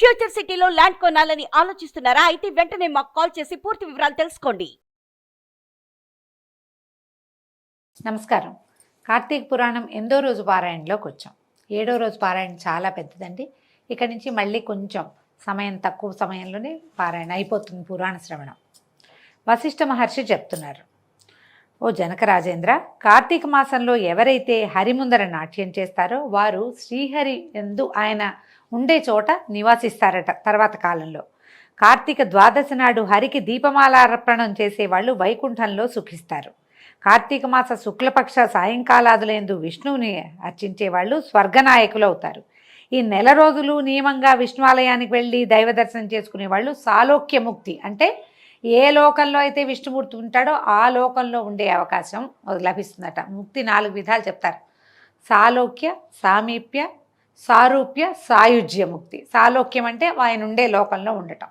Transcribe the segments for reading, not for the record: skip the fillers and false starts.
Future సిటీలో land కొనాలని ఆలోచిస్తున్నారా? అయితే వెంటనే మాకు కాల్ చేసి పూర్తి వివరాలు తెలుసుకోండి. నమస్కారం. కార్తీక పురాణం 8వ రోజు పారాయణలోకి వచ్చాం. 7వ రోజు పారాయణ చాలా పెద్దదండి. ఇక నుంచి మళ్ళీ కొంచెం తక్కువ సమయంలోనే పారాయణ అయిపోతుంది పురాణ శ్రవణం. వశిష్ఠ మహర్షి చెప్తున్నారు, ఓ జనక రాజేంద్ర, కార్తీక మాసంలో ఎవరైతే హరి ముందర నాట్యం చేస్తారో వారు శ్రీహరి యందు ఆయన ఉండే చోట నివాసిస్తారట. తర్వాత కాలంలో కార్తీక ద్వాదశి నాడు హరికి దీపమాలార్పణం చేసేవాళ్ళు వైకుంఠంలో సుఖిస్తారు. కార్తీక మాస శుక్లపక్ష సాయంకాలాదులందు విష్ణువుని అర్చించేవాళ్ళు స్వర్గనాయకులు అవుతారు. ఈ నెల రోజులు నియమంగా విష్ణువాలయానికి వెళ్ళి దైవ దర్శనం చేసుకునే వాళ్ళు సాలోక్యముక్తి, అంటే ఏ లోకంలో అయితే విష్ణుమూర్తి ఉంటాడో ఆ లోకంలో ఉండే అవకాశం లభిస్తుందట. ముక్తి 4 విధాలు చెప్తారు: సాలోక్య, సామీప్య, సారూప్య, సాయుజ్య ముక్తి. సాలోక్యం అంటే ఆయన ఉండే లోకంలో ఉండటం,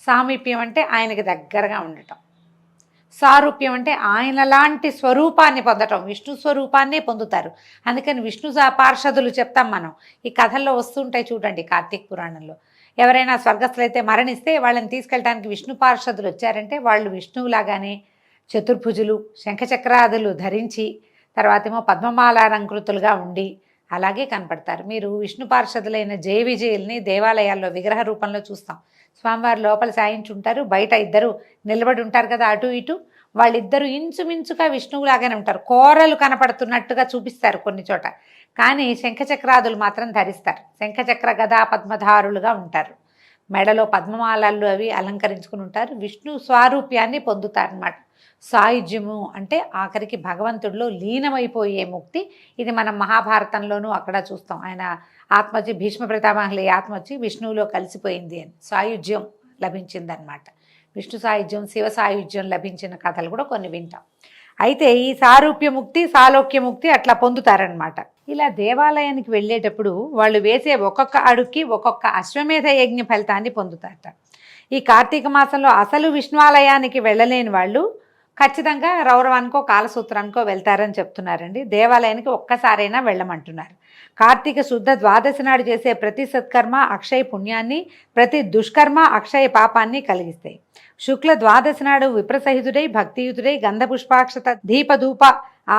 సామీప్యం అంటే ఆయనకి దగ్గరగా ఉండటం, సారూప్యం అంటే ఆయన లాంటి స్వరూపాన్ని పొందటం, విష్ణు స్వరూపాన్నే పొందుతారు. అందుకని విష్ణు పార్షదులు చెప్తాం మనం. ఈ కథల్లో వస్తుంటాయి చూడండి. కార్తీక పురాణంలో ఎవరైనా స్వర్గస్థులైతే మరణిస్తే వాళ్ళని తీసుకెళ్ళడానికి విష్ణు పార్షదులు వచ్చారంటే వాళ్ళు విష్ణువులాగానే చతుర్భుజులు, శంఖచక్రాదులు ధరించి, తర్వాత ఏమో పద్మమాలాలంకృతులుగా ఉండి అలాగే కనపడతారు. మీరు విష్ణు పార్షదులైన జయ విజయుల్ని దేవాలయాల్లో విగ్రహ రూపంలో చూస్తాం. స్వామివారి లోపల సాయించుంటారు, బయట ఇద్దరు నిలబడి ఉంటారు కదా అటు ఇటు. వాళ్ళిద్దరూ ఇంచుమించుగా విష్ణువులాగానే ఉంటారు. కోరలు కనపడుతున్నట్టుగా చూపిస్తారు కొన్ని చోట, కానీ శంఖచక్రాదులు మాత్రం ధరిస్తారు. శంఖచక్ర గదా పద్మధారులుగా ఉంటారు. మెడలో పద్మమాలలు అవి అలంకరించుకుని ఉంటారు. విష్ణు స్వారూప్యాన్ని పొందుతారన్నమాట. సాయుజ్యము అంటే ఆఖరికి భగవంతుడిలో లీనమైపోయే ముక్తి. ఇది మనం మహాభారతంలోనూ అక్కడ చూస్తాం. ఆయన ఆత్మ వచ్చి భీష్మ పితామహుల ఆత్మ వచ్చి విష్ణువులో కలిసిపోయింది అని సాయుజ్యం లభించిందనమాట. విష్ణు సాయుధ్యం, శివ సాయుధ్యం లభించిన కథలు కూడా కొన్ని వింటాం. అయితే ఈ సారూప్యముక్తి, సాలోక్యముక్తి అట్లా పొందుతారనమాట. ఇలా దేవాలయానికి వెళ్ళేటప్పుడు వాళ్ళు వేసే ఒక్కొక్క అడుక్కి ఒక్కొక్క అశ్వమేధ యజ్ఞ ఫలితాన్ని పొందుతారట. ఈ కార్తీక మాసంలో అసలు విష్ణువాలయానికి వెళ్ళలేని వాళ్ళు ఖచ్చితంగా రౌరవానికో కాలసూత్రానికో వెళ్తారని చెప్తున్నారండి. దేవాలయానికి ఒక్కసారైనా వెళ్ళమంటున్నారు. కార్తీక శుద్ధ ద్వాదశి నాడు చేసే ప్రతి సత్కర్మ అక్షయ పుణ్యాన్ని, ప్రతి దుష్కర్మ అక్షయ పాపాన్ని కలిగిస్తాయి. శుక్ల ద్వాదశి నాడు విప్రసహితుడై భక్తియుతుడై గంధపుష్పాక్షత దీపధూప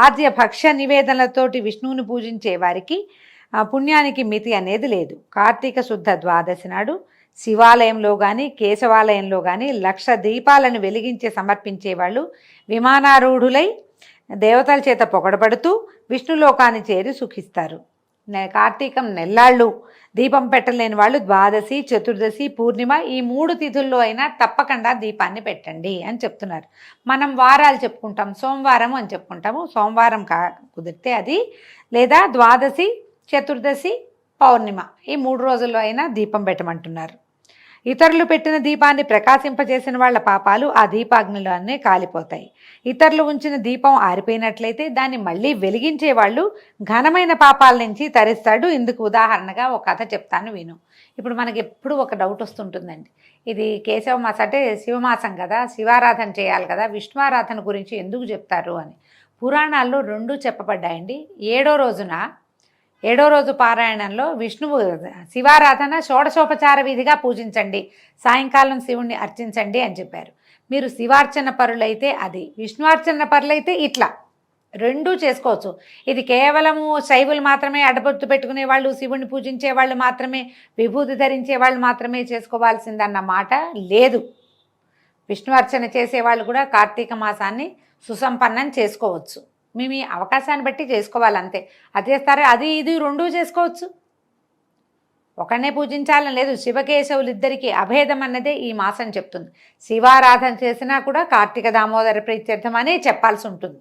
ఆద్య భక్ష్య నివేదనలతోటి విష్ణువుని పూజించే వారికి పుణ్యానికి మితి అనేది లేదు. కార్తీక శుద్ధ ద్వాదశి నాడు శివాలయంలో కానీ కేశవాలయంలో కానీ 1,00,000 దీపాలను వెలిగించి సమర్పించేవాళ్ళు విమానారూఢులై దేవతల చేత పొగడబడుతూ విష్ణులోకాన్ని చేరి సుఖిస్తారు. కార్తీకం నెల్లాళ్ళు దీపం పెట్టలేని వాళ్ళు ద్వాదశి, చతుర్దశి, పూర్ణిమ ఈ 3 తిథుల్లో అయినా తప్పకుండా దీపాన్ని పెట్టండి అని చెప్తున్నారు. మనం వారాలు చెప్పుకుంటాం, సోమవారం అని చెప్పుకుంటాము. సోమవారం కుదిరితే అది, లేదా ద్వాదశి, చతుర్దశి, పౌర్ణిమ ఈ 3 రోజుల్లో అయినా దీపం పెట్టమంటున్నారు. ఇతరులు పెట్టిన దీపాన్ని ప్రకాశింపజేసిన వాళ్ళ పాపాలు ఆ దీపాగ్నిలోనే కాలిపోతాయి. ఇతరులు ఉంచిన దీపం ఆరిపోయినట్లయితే దాన్ని మళ్ళీ వెలిగించే వాళ్ళు ఘనమైన పాపాల నుంచి తరిస్తాడు. ఇందుకు ఉదాహరణగా ఒక కథ చెప్తాను, విను. ఇప్పుడు మనకి ఎప్పుడు ఒక డౌట్ వస్తుంటుందండి, ఇది కేశవ మాసం అంటే శివమాసం కదా, శివారాధన చేయాలి కదా, విష్ణువారాధన గురించి ఎందుకు చెప్తారు అని. పురాణాల్లో 2 చెప్పబడ్డాయండి. 7వ రోజు పారాయణంలో విష్ణువు శివారాధన షోడశోపచార విధిగా పూజించండి, సాయంకాలం శివుణ్ణి అర్చించండి అని చెప్పారు. మీరు శివార్చన పరులైతే అది, విష్ణువార్చన పరులైతే ఇట్లా 2 చేసుకోవచ్చు. ఇది కేవలము శైవులు మాత్రమే, అడబొత్తు పెట్టుకునే వాళ్ళు, శివుణ్ణి పూజించే వాళ్ళు మాత్రమే, విభూతి ధరించే వాళ్ళు మాత్రమే చేసుకోవాల్సిందన్న మాట లేదు. విష్ణువార్చన చేసేవాళ్ళు కూడా కార్తీక మాసాన్ని సుసంపన్నం చేసుకోవచ్చు. మీ అవకాశాన్ని బట్టి చేసుకోవాలంతే. అది చేస్తారే అది ఇది 2 చేసుకోవచ్చు. ఒకనే పూజించాలని లేదు. శివకేశవులు ఇద్దరికీ అభేదం అన్నదే ఈ మాసం చెప్తుంది. శివారాధన చేసినా కూడా కార్తీక దామోదర ప్రీత్యర్థం అనే చెప్పాల్సి ఉంటుంది.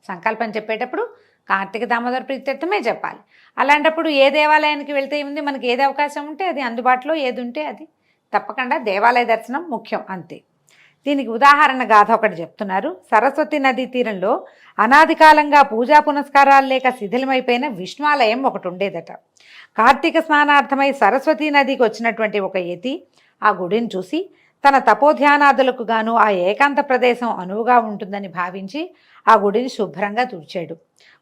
సంకల్పం చెప్పేటప్పుడు కార్తీక దామోదర ప్రీత్యర్థమే చెప్పాలి. అలాంటప్పుడు ఏ దేవాలయానికి వెళ్తే ఉంది, మనకి ఏది అవకాశం ఉంటే అది, అందుబాటులో ఏది ఉంటే అది, తప్పకుండా దేవాలయ దర్శనం ముఖ్యం అంతే. దీనికి ఉదాహరణ గాథ ఒకటి చెప్తున్నారు. సరస్వతి నదీ తీరంలో అనాది కాలంగా పూజా పునస్కారాలు లేక శిథిలమైపోయిన విష్ణువాలయం ఒకటి ఉండేదట. కార్తీక స్నానార్థమై సరస్వతీ నదికి వచ్చినటువంటి ఒక యతి ఆ గుడిని చూసి తన తపోధ్యానాదులకు గాను ఆ ఏకాంత ప్రదేశం అనువుగా ఉంటుందని భావించి ఆ గుడిని శుభ్రంగా తుడిచాడు.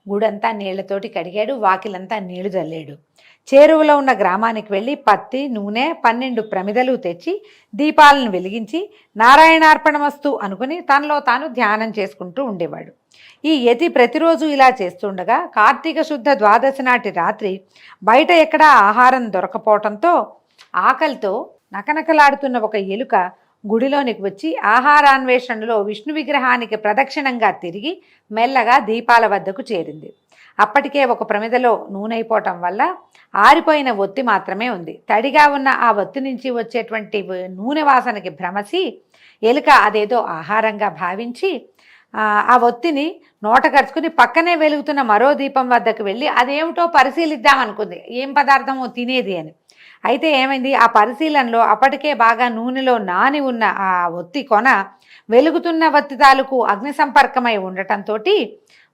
గుడంతా నీళ్లతోటి కడిగాడు, వాకిలంతా నీళ్లు చల్లాడు. చేరువలో ఉన్న గ్రామానికి వెళ్ళి పత్తి, నూనె 12 ప్రమిదలు తెచ్చి దీపాలను వెలిగించి నారాయణార్పణమస్తు అనుకుని తనలో తాను ధ్యానం చేసుకుంటూ ఉండేవాడు. ఈ యతి ప్రతిరోజు ఇలా చేస్తుండగా కార్తీక శుద్ధ ద్వాదశి నాటి రాత్రి బయట ఎక్కడా ఆహారం దొరకపోవటంతో ఆకలితో నకనకలాడుతున్న ఒక ఎలుక గుడిలోనికి వచ్చి ఆహారాన్వేషణలో విష్ణు విగ్రహానికి ప్రదక్షిణంగా తిరిగి మెల్లగా దీపాల వద్దకు చేరింది. అప్పటికే ఒక ప్రమిదలో నూనె వల్ల ఆరిపోయిన ఒత్తి మాత్రమే ఉంది. తడిగా ఉన్న ఆ ఒత్తి నుంచి వచ్చేటువంటి నూనె వాసనకి భ్రమసి ఎలుక అదేదో ఆహారంగా భావించి ఆ ఒత్తిని నోట కరుచుకుని పక్కనే వెలుగుతున్న మరో దీపం వద్దకు వెళ్ళి అదేమిటో పరిశీలిద్దామనుకుంది, ఏం పదార్థమో తినేది అని. అయితే ఏమైంది, ఆ పరిశీలనలో అప్పటికే బాగా నూనెలో నాని ఉన్న ఆ ఒత్తి కొన వెలుగుతున్న ఒత్తి తాలూకు అగ్ని సంపర్కమై ఉండటంతో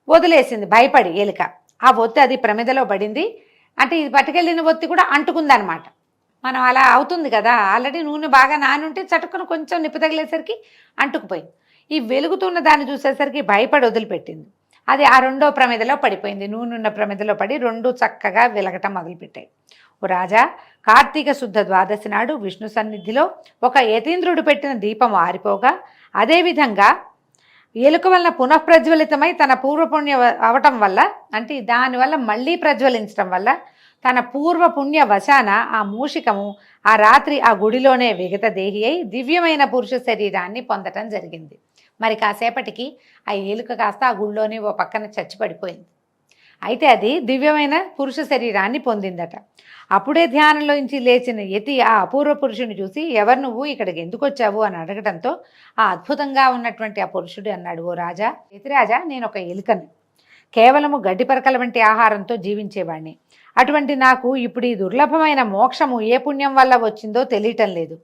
వదిలేసింది భయపడి ఎలుక. ఆ ఒత్తి అది ప్రమిదలో పడింది. అంటే ఇది పట్టుకెళ్ళిన ఒత్తి కూడా అంటుకుందనమాట. మనం అలా అవుతుంది కదా, ఆల్రెడీ నూనె బాగా నాని ఉంటే చటుక్కున కొంచెం నిప్పు తగిలేసరికి అంటుకుపోయింది. ఈ వెలుగుతున్న దాన్ని చూసేసరికి భయపడి వదిలిపెట్టింది. అది ఆ రెండో ప్రమిదలో పడిపోయింది. నూనె ఉన్న ప్రమిదలో పడి రెండు చక్కగా వెలగటం మొదలుపెట్టాయి. ఓ రాజా, కార్తీక శుద్ధ ద్వాదశి నాడు విష్ణు సన్నిధిలో ఒక యతీంద్రుడు పెట్టిన దీపం ఆరిపోగా అదేవిధంగా ఎలుక వలన పునఃప్రజ్వలితమై తన పూర్వపుణ్య అవటం వల్ల, అంటే దానివల్ల మళ్ళీ ప్రజ్వలించడం వల్ల తన పూర్వపుణ్య వశాన ఆ మూషికము ఆ రాత్రి ఆ గుడిలోనే విగత దేహి అయి దివ్యమైన పురుష శరీరాన్ని పొందటం జరిగింది. మరి కాసేపటికి ఆ ఎలుక కాస్త ఆ గుడిలోనే ఓ పక్కన చచ్చిపడిపోయింది. అయితే అది దివ్యమైన పురుష శరీరాన్ని పొందిందట. అప్పుడే ధ్యానంలోంచి లేచిన యతి ఆ అపూర్వ పురుషుని చూసి, ఎవరు నువ్వు, ఇక్కడికి ఎందుకు వచ్చావు అని అడగడంతో ఆ అద్భుతంగా ఉన్నటువంటి ఆ పురుషుడు అన్నాడు, ఓ రాజా, యతిరాజా, నేను ఒక ఎలుకను, కేవలము గడ్డి పరకల వంటి ఆహారంతో జీవించేవాడిని. అటువంటి నాకు ఇప్పుడు ఈ దుర్లభమైన మోక్షము ఏ పుణ్యం వల్ల వచ్చిందో తెలియటం లేదు.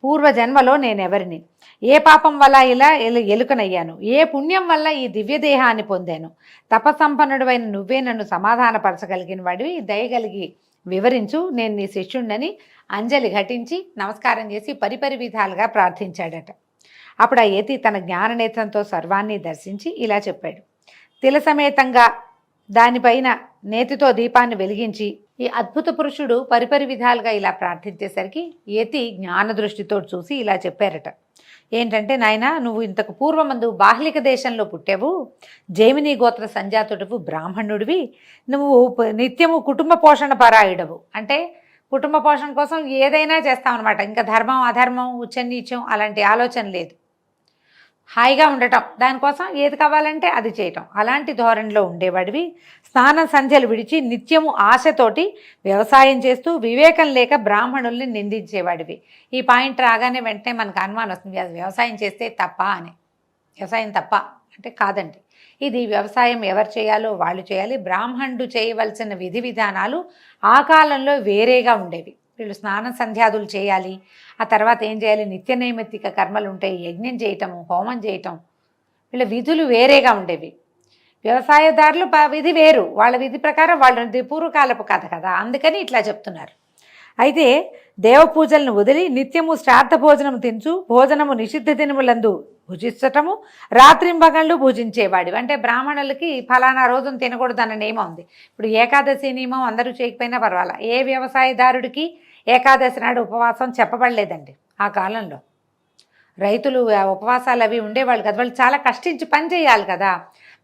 పూర్వజన్మలో నేనెవరిని, ఏ పాపం వల్ల ఇలా ఎలుకనయ్యాను, ఏ పుణ్యం వల్ల ఈ దివ్యదేహాన్ని పొందాను. తపసంపన్నుడైన నువ్వే నన్ను సమాధానపరచగలిగిన వాడివి, దయగలిగి వివరించు, నేను నీ శిష్యుణ్ణని అంజలి ఘటించి నమస్కారం చేసి పరిపరి విధాలుగా ప్రార్థించాడట. అప్పుడు ఆ యతి తన జ్ఞాననేత్రంతో సర్వాన్ని దర్శించి ఇలా చెప్పాడు. తిలసమేతంగా దానిపైన నేతితో దీపాన్ని వెలిగించి ఈ అద్భుత పురుషుడు పరిపరి విధాలుగా ఇలా ప్రార్థించేసరికి యతి జ్ఞాన దృష్టితో చూసి ఇలా చెప్పారట. ఏంటంటే, నాయన, నువ్వు ఇంతకు పూర్వమందు బాహ్లిక దేశంలో పుట్టావు, జైమిని గోత్ర సంజాతుడవు, బ్రాహ్మణుడివి. నువ్వు నిత్యము కుటుంబ పోషణ పరాయుడవు. అంటే కుటుంబ పోషణ కోసం ఏదైనా చేస్తావు అనమాట. ఇంకా ధర్మం అధర్మం ఉచ్చనీచం అలాంటి ఆలోచన లేదు. హాయిగా ఉండటం, దానికోసం ఏది కావాలంటే అది చేయటం, అలాంటి ధోరణిలో ఉండేవాడివి. స్నాన సంధ్యలు విడిచి నిత్యము ఆశతోటి వ్యవసాయం చేస్తూ వివేకం లేక బ్రాహ్మణుల్ని నిందించేవాడివి. ఈ పాయింట్ రాగానే వెంటనే మనకు అనుమానం వస్తుంది, అది వ్యవసాయం చేస్తే తప్ప అని. వ్యవసాయం తప్ప అంటే కాదండి, ఇది వ్యవసాయం ఎవరు చేయాలో వాళ్ళు చేయాలి. బ్రాహ్మణుడు చేయవలసిన విధి విధానాలు ఆ కాలంలో వేరేగా ఉండేవి. వీళ్ళు స్నానం సంధ్యాదులు చేయాలి, ఆ తర్వాత ఏం చేయాలి, నిత్య నైమిత్తిక కర్మలు ఉంటాయి, యజ్ఞం చేయటము, హోమం చేయటం, వీళ్ళ విధులు వేరేగా ఉండేవి. వ్యవసాయదారులు విధి వేరు, వాళ్ళ విధి ప్రకారం వాళ్ళది పూర్వకాలపు కథ కదా, అందుకని ఇట్లా చెప్తున్నారు. అయితే దేవపూజలను వదిలి నిత్యము శ్రాద్ధ భోజనము తించు, భోజనము నిషిద్ధ దినములందు భుజించటము, రాత్రింబగళ్ళు భుజించేవాడివి. అంటే బ్రాహ్మణులకి ఫలానా రోజును తినకూడదన్న నియమం ఉంది. ఇప్పుడు ఏకాదశి నియమం అందరూ చేయకపోయినా పర్వాలా, ఏ వ్యవసాయదారుడికి ఏకాదశి నాడు ఉపవాసం చెప్పబడలేదండి. ఆ కాలంలో రైతులు ఉపవాసాలు అవి ఉండేవాళ్ళు కదా, వాళ్ళు చాలా కష్టించి పని చేయాలి కదా.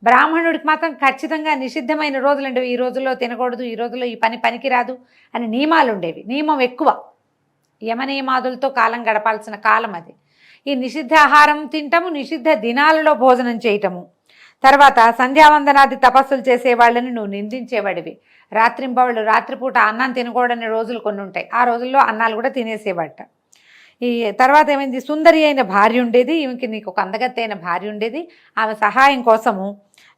బ్రాహ్మణుడికి మాత్రం ఖచ్చితంగా నిషిద్ధమైన రోజులండి, ఈ రోజుల్లో తినకూడదు, ఈ రోజుల్లో ఈ పని పనికిరాదు అని నియమాలు ఉండేవి. నియమం ఎక్కువ, యమనియమాదులతో కాలం గడపాల్సిన కాలం అది. ఈ నిషిద్ధ ఆహారం తింటము, నిషిద్ధ దినాలలో భోజనం చేయటము, తర్వాత సంధ్యావందనాది తపస్సులు చేసేవాళ్ళని నువ్వు నిందించేవాడివి. రాత్రింబవళ్ళు రాత్రిపూట అన్నం తినకూడని రోజులు కొన్ని ఉంటాయి, ఆ రోజుల్లో అన్నాలు కూడా తినేసేవాట. ఈ తర్వాత ఏమైంది, సుందరి అయిన భార్య ఉండేది, ఈమెకి నీకు ఒక అందగత్తి అయిన భార్య ఉండేది. ఆమె సహాయం కోసము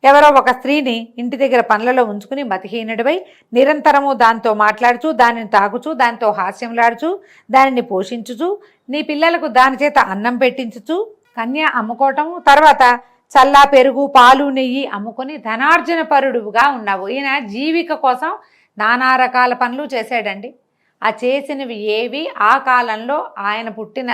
ఎవరో ఒక స్త్రీని ఇంటి దగ్గర పనులలో ఉంచుకుని మతిహీనుడివై నిరంతరము దాంతో మాట్లాడుచు, దానిని తాగుచు, దానితో హాస్యంలాడుచు, దానిని పోషించుచు, నీ పిల్లలకు దాని చేత అన్నం పెట్టించుచు, కన్య అమ్ముకోవటము, తర్వాత చల్లా పెరుగు పాలు నెయ్యి అమ్ముకొని ధనార్జన పరుడుగా ఉన్నావు. ఈయన జీవిక కోసం నానా రకాల పనులు చేశాడండి. ఆ చేసినవి ఏవి ఆ కాలంలో ఆయన పుట్టిన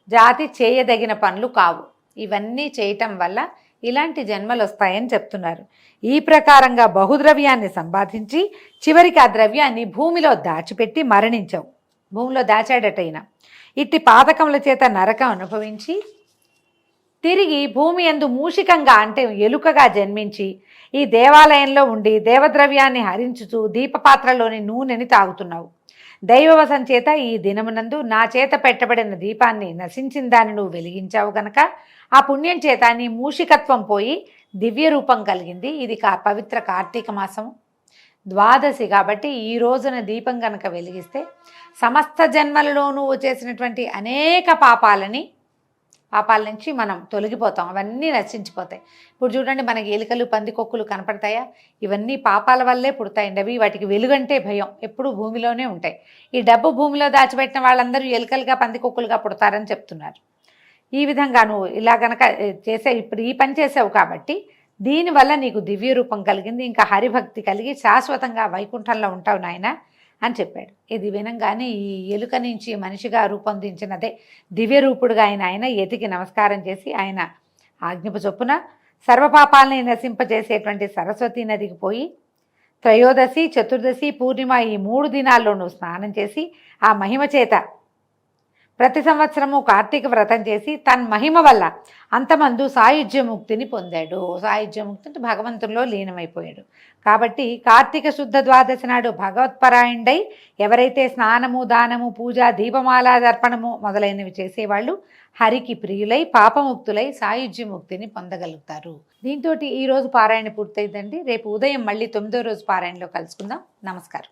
జాతి చేయదగిన పనులు కావు. ఇవన్నీ చేయటం వల్ల ఇలాంటి జన్మలు వస్తాయని చెప్తున్నారు. ఈ ప్రకారంగా బహుద్రవ్యాన్ని సంపాదించి చివరికి ఆ ద్రవ్యాన్ని భూమిలో దాచిపెట్టి మరణించవు. భూమిలో దాచాడటైనా ఇట్టి పాతకముల చేత నరకం అనుభవించి తిరిగి భూమి యందు మూషికంగా అంటే ఎలుకగా జన్మించి ఈ దేవాలయంలో ఉండి దేవద్రవ్యాన్ని హరించుచూ దీపపాత్రలోని నూనెని తాగుతున్నావు. దైవవశం చేత ఈ దినమునందు నా చేత పెట్టబడిన దీపాన్ని నశించిన దాన్ని నువ్వు వెలిగించావు గనక ఆ పుణ్యం చేత నీ మూషికత్వం పోయి దివ్య రూపం కలిగింది. ఇది పవిత్ర కార్తీక మాసం ద్వాదశి కాబట్టి ఈ రోజున దీపం కనుక వెలిగిస్తే సమస్త జన్మలలో నువ్వు చేసినటువంటి అనేక పాపాల నుంచి మనం తొలగిపోతాం. అవన్నీ నశించిపోతాయి. ఇప్పుడు చూడండి, మనకి ఎలుకలు పందికొక్కులు కనపడతాయా? ఇవన్నీ పాపాల వల్లే పుడతాయండి. అవి వాటికి వెలుగంటే భయం, ఎప్పుడు భూమిలోనే ఉంటాయి. ఈ డబ్బు భూమిలో దాచిపెట్టిన వాళ్ళందరూ ఎలుకలుగా పందికొక్కులుగా పుడతారని చెప్తున్నారు. ఈ విధంగా నువ్వు ఇలా గనక చేసే ఇప్పుడు ఈ పని చేసావు కాబట్టి దీనివల్ల నీకు దివ్య రూపం కలిగింది. ఇంకా హరిభక్తి కలిగి శాశ్వతంగా వైకుంఠంలో ఉంటావు నాయన అని చెప్పాడు. ఇది వినంగానే ఈ ఎలుక నుంచి మనిషిగా రూపొందించినదే దివ్య రూపుడుగా ఆయన ఎతికి నమస్కారం చేసి ఆయన ఆజ్ఞపు చొప్పున సర్వపాపాలని నశింపజేసేటువంటి సరస్వతీ నదికి పోయి త్రయోదశి, చతుర్దశి, పూర్ణిమ ఈ 3 దినాల్లోనూ స్నానం చేసి ఆ మహిమ చేత ప్రతి సంవత్సరము కార్తీక వ్రతం చేసి తన మహిమ వల్ల అంతమందు సాయుధ్యముక్తిని పొందాడు. సాయుధ్యముక్తి అంటే భగవంతుల్లో లీనమైపోయాడు. కాబట్టి కార్తీక శుద్ధ ద్వాదశి నాడు భగవత్పరాయణుడై ఎవరైతే స్నానము, దానము, పూజ, దీపమాల దర్పణము మొదలైనవి చేసేవాళ్ళు హరికి ప్రియులై పాపముక్తులై సాయుధ్యముక్తిని పొందగలుగుతారు. దీంతో ఈరోజు పారాయణ పూర్తయిందండి. రేపు ఉదయం మళ్ళీ 9వ రోజు పారాయణలో కలుసుకుందాం. నమస్కారం.